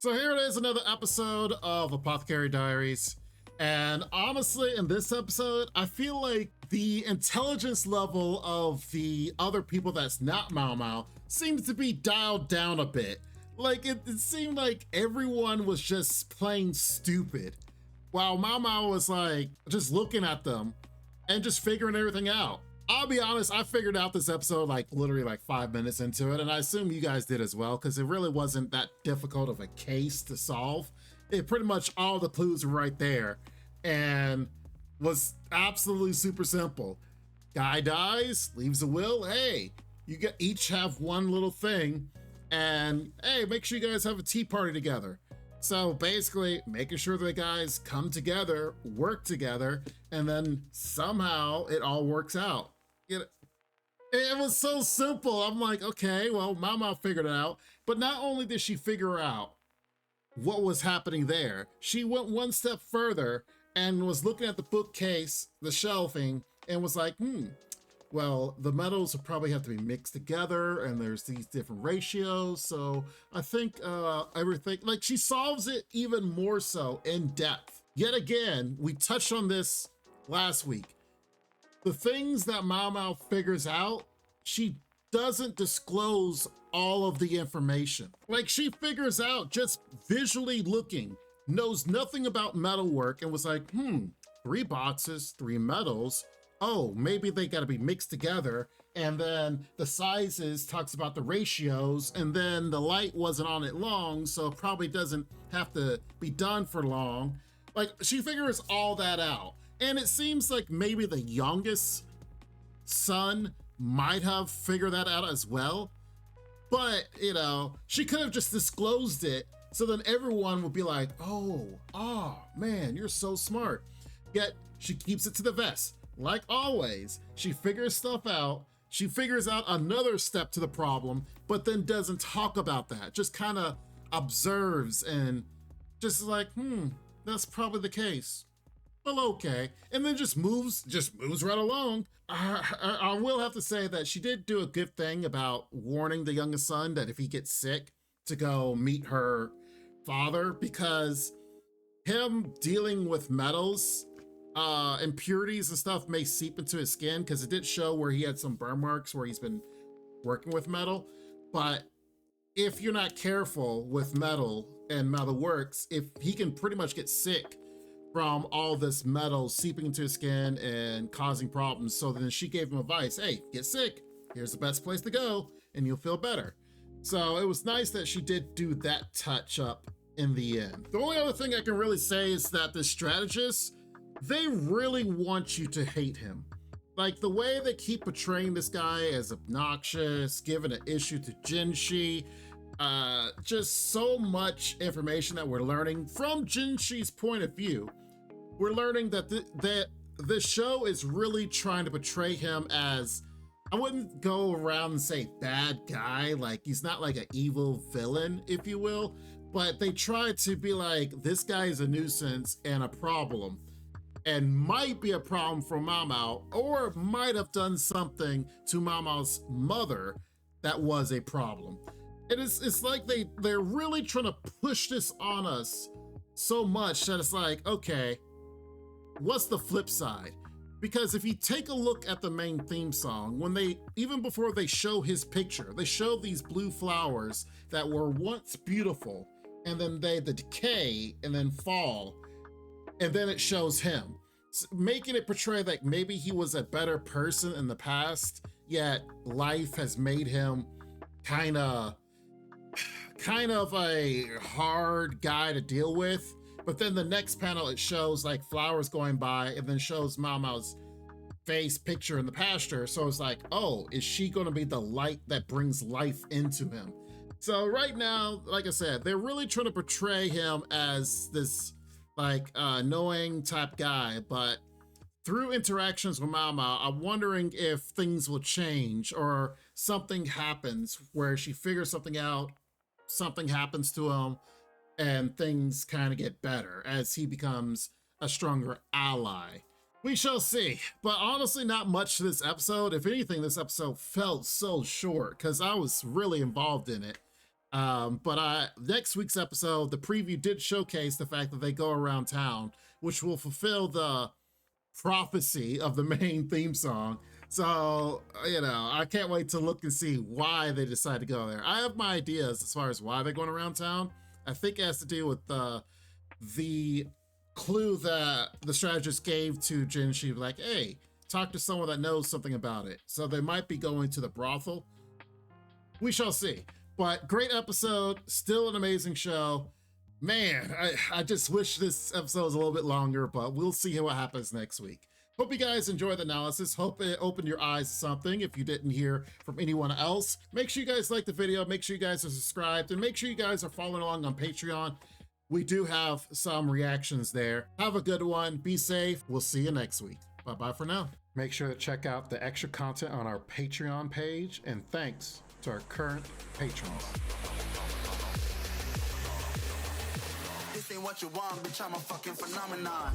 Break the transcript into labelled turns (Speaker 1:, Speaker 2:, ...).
Speaker 1: So here it is, another episode of Apothecary Diaries. And honestly, in this episode, I feel like the intelligence level of the other people that's not Maomao seems to be dialed down a bit. Like, it seemed like everyone was just plain stupid, while Maomao was like, just looking at them and just figuring everything out. I'll be honest, I figured out this episode like literally like 5 minutes into it, and I assume you guys did as well, because it really wasn't that difficult of a case to solve. It pretty much all the clues were right there and was absolutely super simple. Guy dies, leaves a will. Hey, you get each have one little thing, and hey, make sure you guys have a tea party together. So basically, making sure the guys come together, work together, and then somehow it all works out. It was so simple. I'm like, okay, well, Mama figured it out. But not only did she figure out what was happening there, she went one step further and was looking at the bookcase, the shelving, and was like, well, the metals will probably have to be mixed together, and there's these different ratios. So I think everything, like, she solves it even more so in depth. Yet again, we touched on this last week. The things that Maomao figures out, she doesn't disclose all of the information. Like, she figures out just visually looking, knows nothing about metalwork, and was like, 3 boxes, 3 metals. Oh, maybe they gotta be mixed together. And then the sizes talks about the ratios, and then the light wasn't on it long, so it probably doesn't have to be done for long. Like, she figures all that out. And it seems like maybe the youngest son might have figured that out as well. But, you know, she could have just disclosed it, so then everyone would be like, oh, man, you're so smart. Yet she keeps it to the vest. Like always, she figures stuff out. She figures out another step to the problem, but then doesn't talk about that. Just kind of observes and just like, that's probably the case. Well, okay. And then just moves right along. I will have to say that she did do a good thing about warning the youngest son that if he gets sick to go meet her father, because him dealing with metals, impurities and stuff may seep into his skin, because it did show where he had some burn marks where he's been working with metal. But if you're not careful with metal and metal works, if he can pretty much get sick from all this metal seeping into his skin and causing problems. So then she gave him advice, hey, get sick, here's the best place to go and you'll feel better. So it was nice that she did do that touch up in the end. The only other thing I can really say is that the strategists, they really want you to hate him. Like, the way they keep portraying this guy as obnoxious, giving an issue to Jinshi, just so much information that we're learning from Jinshi's point of view. We're learning that this show is really trying to portray him as, I wouldn't go around and say bad guy, like he's not like an evil villain, if you will, but they try to be like, this guy is a nuisance and a problem, and might be a problem for Maomao, or might have done something to Maomao's mother that was a problem. It's like they're really trying to push this on us so much that it's like, okay, what's the flip side? Because if you take a look at the main theme song, even before they show his picture, they show these blue flowers that were once beautiful, and then they decay and then fall, and then it shows him, making it portray like maybe he was a better person in the past, yet life has made him kind of a hard guy to deal with. But then the next panel, it shows like flowers going by, and then shows Maomao's face picture in the pasture. So it's like, oh, is she going to be the light that brings life into him? So right now, like I said, they're really trying to portray him as this like annoying type guy, but through interactions with Maomao, I'm wondering if things will change or something happens where she figures something out, something happens to him, and things kind of get better as he becomes a stronger ally. We shall see. But honestly, not much to this episode. If anything, this episode felt so short because I was really involved in it. But next week's episode, the preview did showcase the fact that they go around town, which will fulfill the prophecy of the main theme song. So, I can't wait to look and see why they decide to go there. I have my ideas as far as why they're going around town. I think it has to do with the clue that the strategist gave to Jin. She was like, hey, talk to someone that knows something about it. So they might be going to the brothel. We shall see. But great episode, still an amazing show. Man, I just wish this episode was a little bit longer, but we'll see what happens next week. Hope you guys enjoyed the analysis. Hope it opened your eyes to something if you didn't hear from anyone else. Make sure you guys like the video. Make sure you guys are subscribed. And make sure you guys are following along on Patreon. We do have some reactions there. Have a good one. Be safe. We'll see you next week. Bye-bye for now. Make sure to check out the extra content on our Patreon page. And thanks to our current patrons.
Speaker 2: This ain't what you want, bitch, I'm a fucking phenomenon.